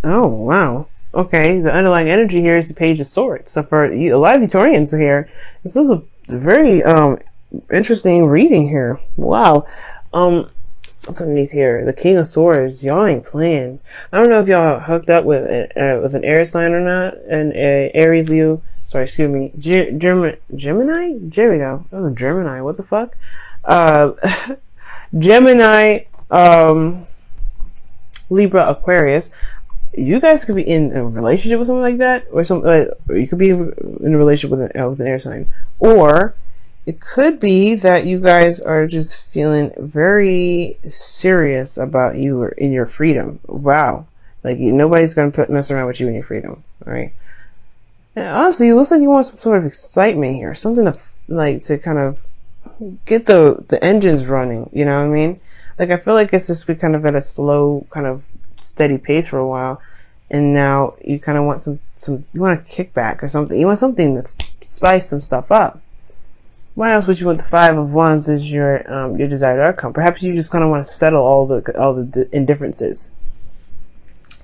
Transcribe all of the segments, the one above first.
Oh, wow. Okay, the underlying energy here is the Page of Swords. So for a lot of Utorians here, this is a very interesting reading here. Wow. What's underneath here? The King of Swords. Y'all ain't playing. I don't know if y'all hooked up with an Aries sign or not. An Aries, Leo. Sorry, excuse me. Gemini? There we go. That was a Gemini. What the fuck? Uh, Gemini, Libra, Aquarius. You guys could be in a relationship with someone like that, or or you could be in a relationship with an air sign, or it could be that you guys are just feeling very serious about you in your freedom. Wow, like nobody's gonna mess around with you in your freedom. All right. And honestly, it looks like you want some sort of excitement here, something to kind of get the engines running. You know what I mean? Like I feel like it's just been kind of at a slow, kind of steady pace for a while, and now you kind of want some you want a kickback or something. You want something to spice some stuff up. Why else would you want the Five of Wands as your desired outcome? Perhaps you just kind of want to settle all the indifferences.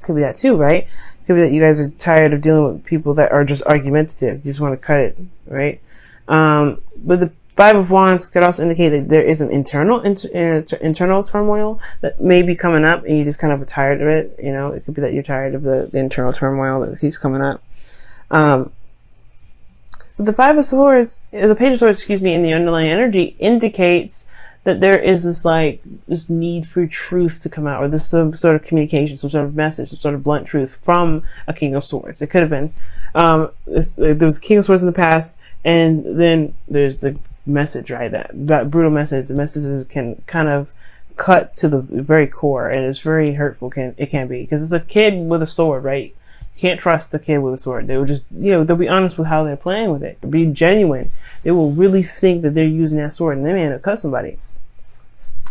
Could be that too, right? Could be that you guys are tired of dealing with people that are just argumentative. You just want to cut it, right? But the Five of Wands could also indicate that there is an internal turmoil that may be coming up, and you just kind of are tired of it. You know, it could be that you're tired of the internal turmoil that keeps coming up. The Five of Swords, the Page of Swords, excuse me, in the underlying energy indicates that there is this need for truth to come out, or this some sort of communication, some sort of message, some sort of blunt truth from a King of Swords. It could have been, there was a King of Swords in the past, and then there's the message, right? That brutal message. The messages can kind of cut to the very core, and it's very hurtful. It can be, because it's a kid with a sword, right? You can't trust the kid with a sword. They will just, they'll be honest with how they're playing with it. They'll be genuine. They will really think that they're using that sword, and they may end up cut somebody.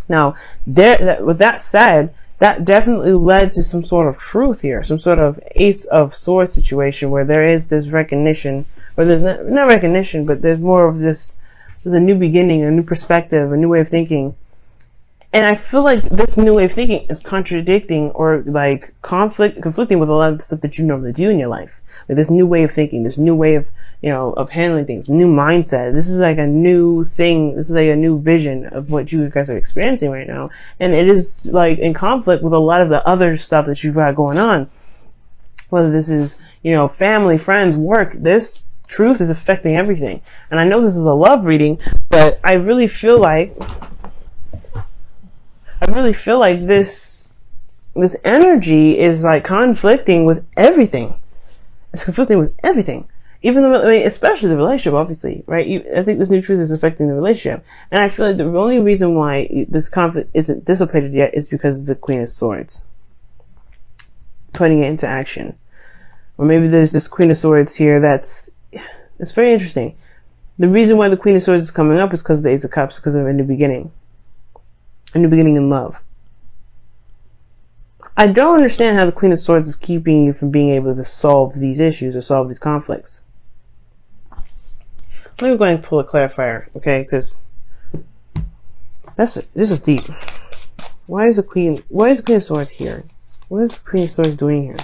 Now, with that said, that definitely led to some sort of truth here, some sort of Ace of Swords situation where there is this recognition, or there's not recognition, but there's more of this. There's a new beginning, a new perspective, a new way of thinking. And I feel like this new way of thinking is contradicting or like conflicting with a lot of the stuff that you normally do in your life. Like this new way of thinking, this new way of, of handling things, new mindset. This is like a new thing. This is like a new vision of what you guys are experiencing right now. And it is like in conflict with a lot of the other stuff that you've got going on. Whether this is, family, friends, work, this truth is affecting everything. And I know this is a love reading, but I really feel like this energy is like conflicting with everything. It's conflicting with everything. Even especially the relationship, obviously, right? I think this new truth is affecting the relationship. And I feel like the only reason why this conflict isn't dissipated yet is because of the Queen of Swords. Putting it into action. Or maybe there's this Queen of Swords here it's very interesting. The reason why the Queen of Swords is coming up is because of the Ace of Cups, because of a new beginning. A new beginning in love. I don't understand how the Queen of Swords is keeping you from being able to solve these issues or solve these conflicts. Let me go ahead and pull a clarifier, okay? Because this is deep. Why is the Queen of Swords here? What is the Queen of Swords doing here?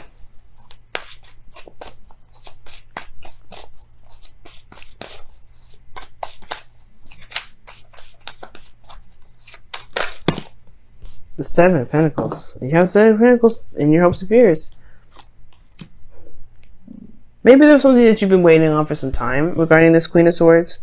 The Seven of Pentacles. You have Seven of Pentacles in your hopes and fears. Maybe there's something that you've been waiting on for some time regarding this Queen of Swords.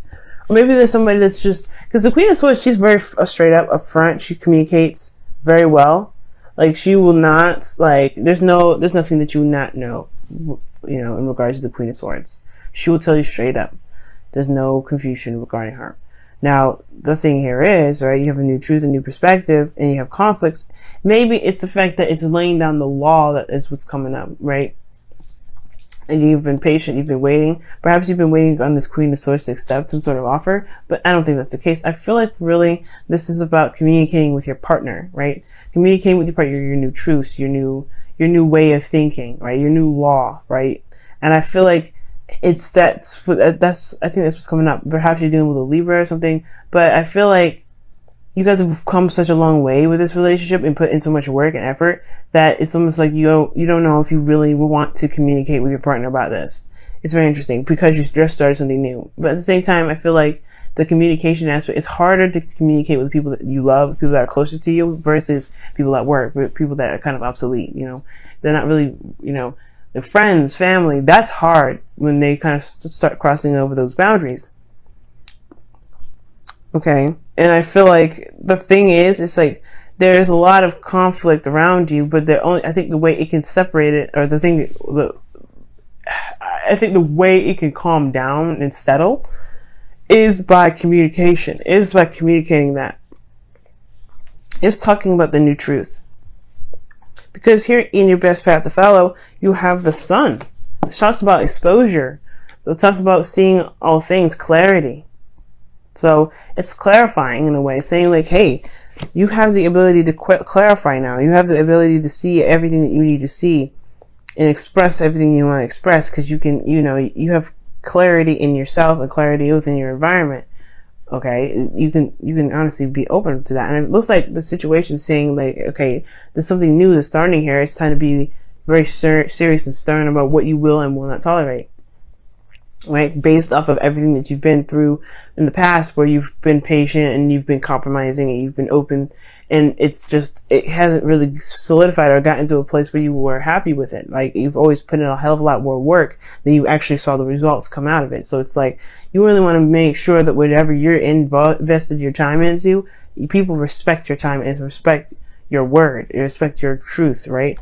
Or maybe there's somebody that's just, because the Queen of Swords, she's very straight up, upfront. She communicates very well. Like, she will not, there's nothing that you will not know, in regards to the Queen of Swords. She will tell you straight up. There's no confusion regarding her. Now, the thing here is, right, you have a new truth, a new perspective, and you have conflicts. Maybe it's the fact that it's laying down the law that is what's coming up, right? And you've been patient, you've been waiting. Perhaps you've been waiting on this Queen of Swords to accept some sort of offer, but I don't think that's the case. I feel like really this is about communicating with your partner, right? Communicating with your partner, your new truths, your new way of thinking, right? Your new law, right? And I feel like I think that's what's coming up. Perhaps you're dealing with a Libra or something, but I feel like you guys have come such a long way with this relationship and put in so much work and effort that it's almost like you don't know if you really want to communicate with your partner about this. It's very interesting because you just started something new. But at the same time, I feel like the communication aspect, it's harder to communicate with people that you love, people that are closer to you versus people at work, people that are kind of obsolete, you know. They're not really, you know, their friends, family. That's hard when they kind of start crossing over those boundaries. Okay. And I feel like the thing is, it's like there's a lot of conflict around you, but I think the way it can separate it, or I think the way it can calm down and settle is by communication, is by communicating that. It's talking about the new truth. Because here in your best path to follow, you have the sun. It talks about exposure. So it talks about seeing all things, clarity. So it's clarifying in a way, saying like, hey, you have the ability to clarify now. You have the ability to see everything that you need to see and express everything you want to express, because you can, you know, you have clarity in yourself and clarity within your environment. Okay, you can honestly be open to that. And it looks like the situation saying like, okay, there's something new that's starting here. It's time to be very serious and stern about what you will and will not tolerate. Right? Based off of everything that you've been through in the past, where you've been patient and you've been compromising and you've been open, and it's just, it hasn't really solidified or gotten to a place where you were happy with it. Like, you've always put in a hell of a lot more work than you actually saw the results come out of it. So it's like, you really want to make sure that whatever you're invested your time into, people respect your time and respect your word, respect your truth, right?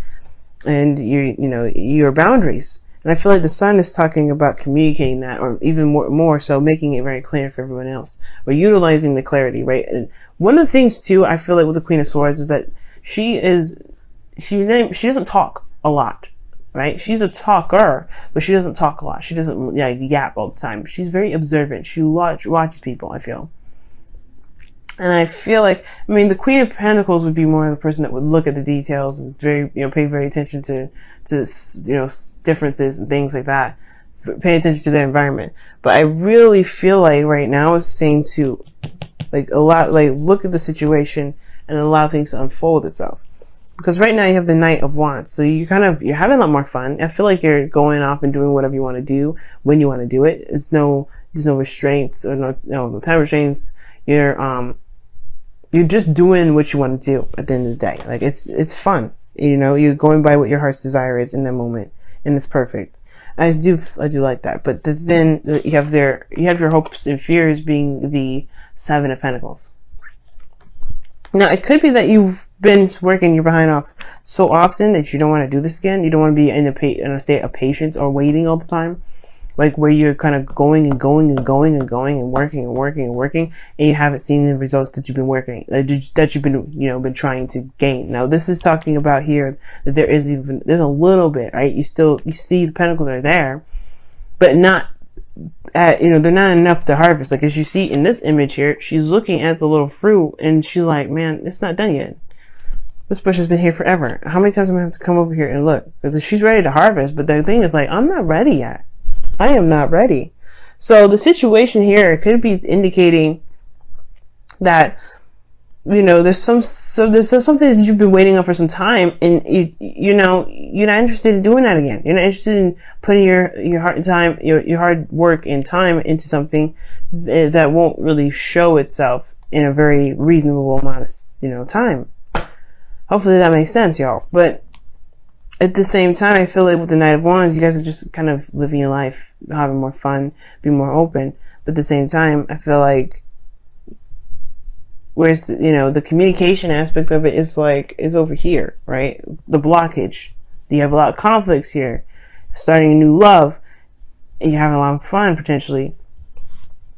And your boundaries. And I feel like the sun is talking about communicating that, or even more so making it very clear for everyone else, or utilizing the clarity, right? And one of the things too, I feel like with the Queen of Swords is that she doesn't talk a lot, right? She's a talker, but she doesn't talk a lot. She doesn't yap all the time. She's very observant. She watches people, I feel. And I feel like, I mean, the Queen of Pentacles would be more the person that would look at the details and pay very attention to differences and things like that. Pay attention to their environment. But I really feel like right now it's saying to, look at the situation and allow things to unfold itself. Because right now you have the Knight of Wands. So you're having a lot more fun. I feel like you're going off and doing whatever you want to do when you want to do it. There's no restraints or no time restraints. You're just doing what you want to do at the end of the day. Like, it's fun. You're going by what your heart's desire is in that moment, and it's perfect. I do like that. But then you have your hopes and fears being the Seven of Pentacles. Now, it could be that you've been working your behind off so often that you don't want to do this again. You don't want to be in a state of patience or waiting all the time. Like, where you're kind of going and going and going and going and working and working and working, and you haven't seen the results that you've been that you've been trying to gain. Now, this is talking about here that there's a little bit, right? You see the pentacles are there, but not they're not enough to harvest. Like, as you see in this image here, she's looking at the little fruit and she's like, man, it's not done yet. This bush has been here forever. How many times am I going to have to come over here and look? Because she's ready to harvest, but the thing is, like, I'm not ready yet. I am not ready. So the situation here could be indicating that, there's something that you've been waiting on for some time, and you're not interested in doing that again. You're not interested in putting your heart and time, your hard work and time into something that won't really show itself in a very reasonable amount of time. Hopefully that makes sense, y'all. But at the same time, I feel like with the Knight of Wands, you guys are just kind of living your life, having more fun, being more open. But at the same time, I feel like, whereas, the communication aspect of it is over here, right? The blockage. You have a lot of conflicts here. Starting a new love, and you're having a lot of fun, potentially.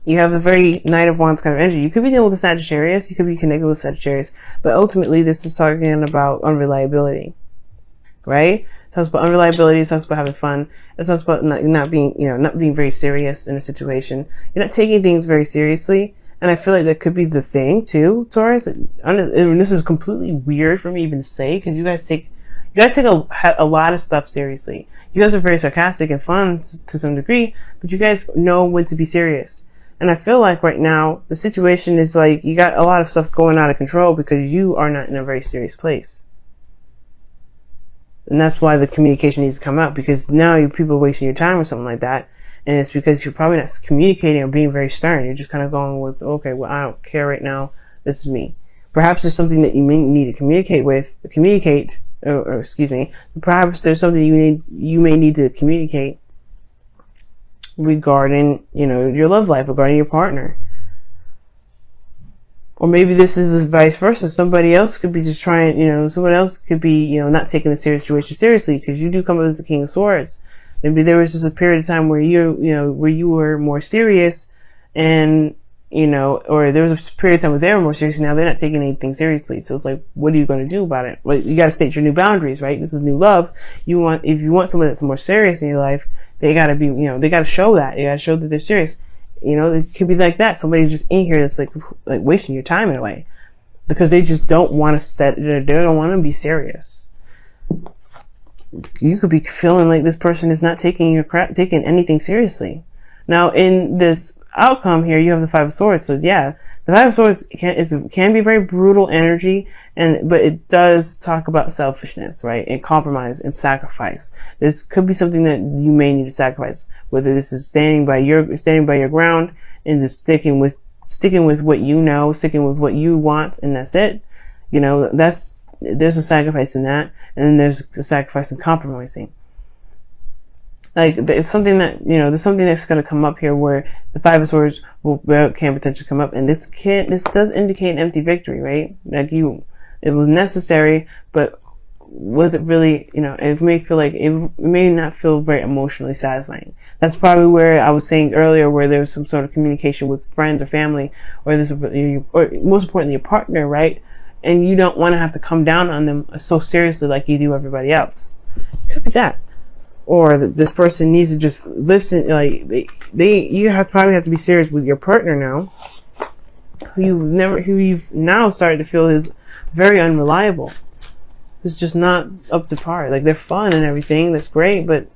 You have the very Knight of Wands kind of energy. You could be dealing with a Sagittarius. You could be connected with Sagittarius. But ultimately, this is talking about unreliability. Right? It talks about unreliability. It talks about having fun. It talks about not being very serious in a situation. You're not taking things very seriously. And I feel like that could be the thing too, Taurus. And this is completely weird for me even to say, because you guys take a lot of stuff seriously. You guys are very sarcastic and fun to some degree, but you guys know when to be serious. And I feel like right now, the situation is like, you got a lot of stuff going out of control because you are not in a very serious place. And that's why the communication needs to come out, because now people are wasting your time or something like that. And it's because you're probably not communicating or being very stern. You're just kind of going with, okay, well, I don't care right now. This is me. Perhaps there's something that you may need to perhaps there's something you may need to communicate regarding, your love life, regarding your partner. Or maybe this is vice versa. Somebody else could be just trying, someone else could be, not taking the situation seriously, because you do come up as the King of Swords. Maybe there was just a period of time where where you were more serious, and, or there was a period of time where they were more serious, and now they're not taking anything seriously. So it's like, what are you going to do about it? Well, you got to state your new boundaries, right? This is new love. If you want someone that's more serious in your life, they got to be, they got to show that. They got to show that they're serious. It could be like that. Somebody's just in here that's like wasting your time in a way, because they just don't want to they don't want to be serious. You could be feeling like this person is not taking anything seriously. Now, in this outcome here, you have the Five of Swords. So yeah, the Five of Swords can be very brutal energy, but it does talk about selfishness, right? And compromise and sacrifice. This could be something that you may need to sacrifice, whether this is standing by your ground and just sticking with what you know, sticking with what you want, and that's it. There's a sacrifice in that, and then there's a sacrifice in compromising. Like, it's something that, there's something that's going to come up here where the Five of Swords can potentially come up, and this does indicate an empty victory, right? Like, it was necessary, but was it really, it may feel like it may not feel very emotionally satisfying. That's probably where I was saying earlier, where there was some sort of communication with friends or family, or most importantly, your partner, right? And you don't want to have to come down on them so seriously like you do everybody else. It could be that. Or this person needs to just listen. Like, you probably have to be serious with your partner now, who you've now started to feel is very unreliable. It's just not up to par. Like, they're fun and everything, that's great, but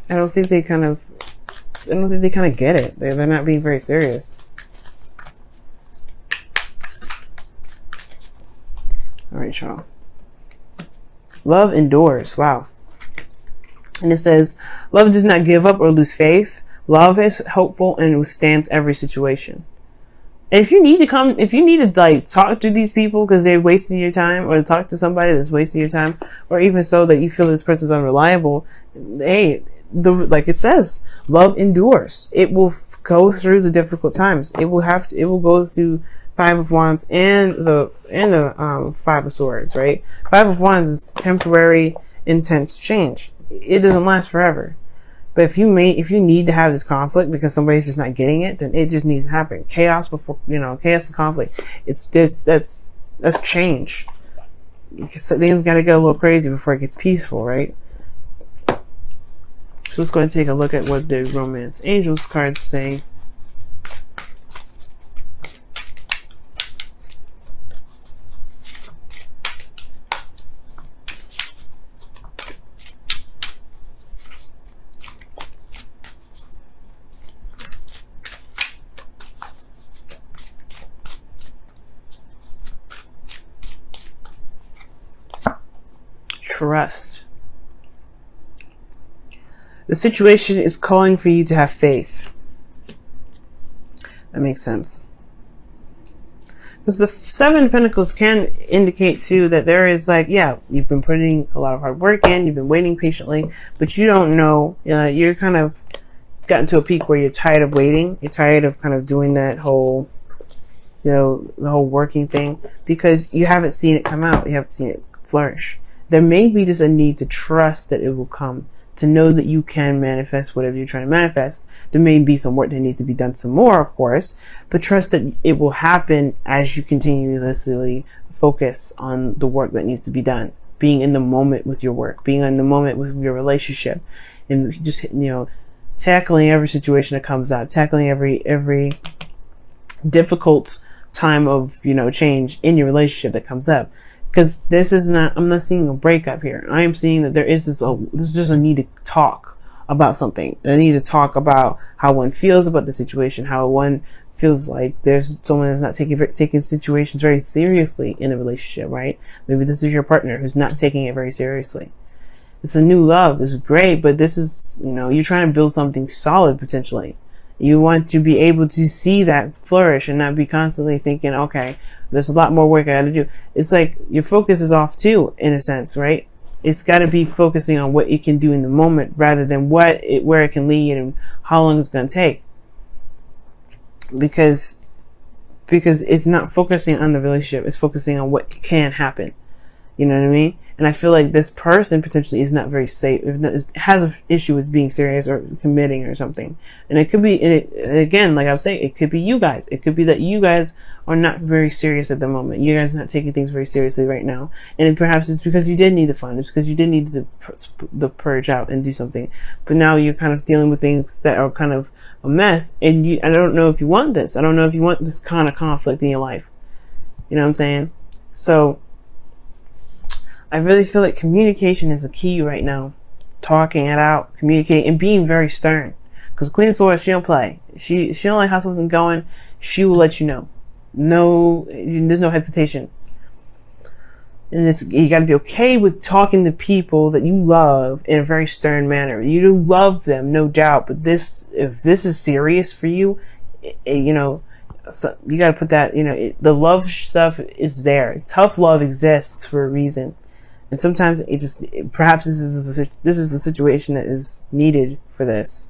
I don't think they kind of get it. They're not being very serious. All right, y'all. Love endures. Wow. And it says, love does not give up or lose faith. Love is hopeful and withstands every situation. And if you need to talk to these people because they're wasting your time, or talk to somebody that's wasting your time, or even so that you feel this person's unreliable, hey, like it says, love endures. It will go through the difficult times. It will go through Five of Wands and the Five of Swords, right? Five of Wands is temporary, intense change. It doesn't last forever. But if you need to have this conflict because somebody's just not getting it, then it just needs to happen. Chaos chaos and conflict. That's change. Things gotta get a little crazy before it gets peaceful, right? So let's go ahead and take a look at what the Romance Angels cards say. Trust. The situation is calling for you to have faith. That makes sense. Because the Seven of Pentacles can indicate too that there is you've been putting a lot of hard work in, you've been waiting patiently, but you don't know, you're kind of gotten to a peak where you're tired of waiting. You're tired of kind of doing that whole, the whole working thing, because you haven't seen it come out. You haven't seen it flourish. There may be just a need to trust that it will come, to know that you can manifest whatever you're trying to manifest. There may be some work that needs to be done some more, of course, but trust that it will happen as you continuously focus on the work that needs to be done. Being in the moment with your work, being in the moment with your relationship, and just, tackling every situation that comes up, tackling every difficult time of, change in your relationship that comes up. Because I'm not seeing a breakup here. I am seeing that there's just a need to talk, about something. They need to talk about how one feels about the situation, how one feels like there's someone that's not taking situations very seriously in a relationship, right? Maybe this is your partner who's not taking it very seriously. It's a new love. It's great, but this is, you're trying to build something solid potentially. You want to be able to see that flourish and not be constantly thinking, okay, there's a lot more work I got to do. It's like your focus is off too, in a sense, right? It's got to be focusing on what it can do in the moment rather than where it can lead and how long it's going to take. Because it's not focusing on the relationship. It's focusing on what can happen. You know what I mean? And I feel like this person potentially is not very safe. Has an issue with being serious or committing or something. And it could be, again, like I was saying, it could be you guys. It could be that you guys are not very serious at the moment. You guys are not taking things very seriously right now. And perhaps it's because you did need to fun. It's because you did need to purge out and do something. But now you're kind of dealing with things that are kind of a mess. And I don't know if you want this. I don't know if you want this kind of conflict in your life. You know what I'm saying? So I really feel like communication is the key right now. Talking it out, communicating, and being very stern. Because Queen of Swords, she don't play. She don't like how something's going. She will let you know. No, there's no hesitation. And you got to be okay with talking to people that you love in a very stern manner. You do love them, no doubt. But if this is serious for you, so you got to put that. The love stuff is there. Tough love exists for a reason. And sometimes perhaps this is the situation that is needed for this.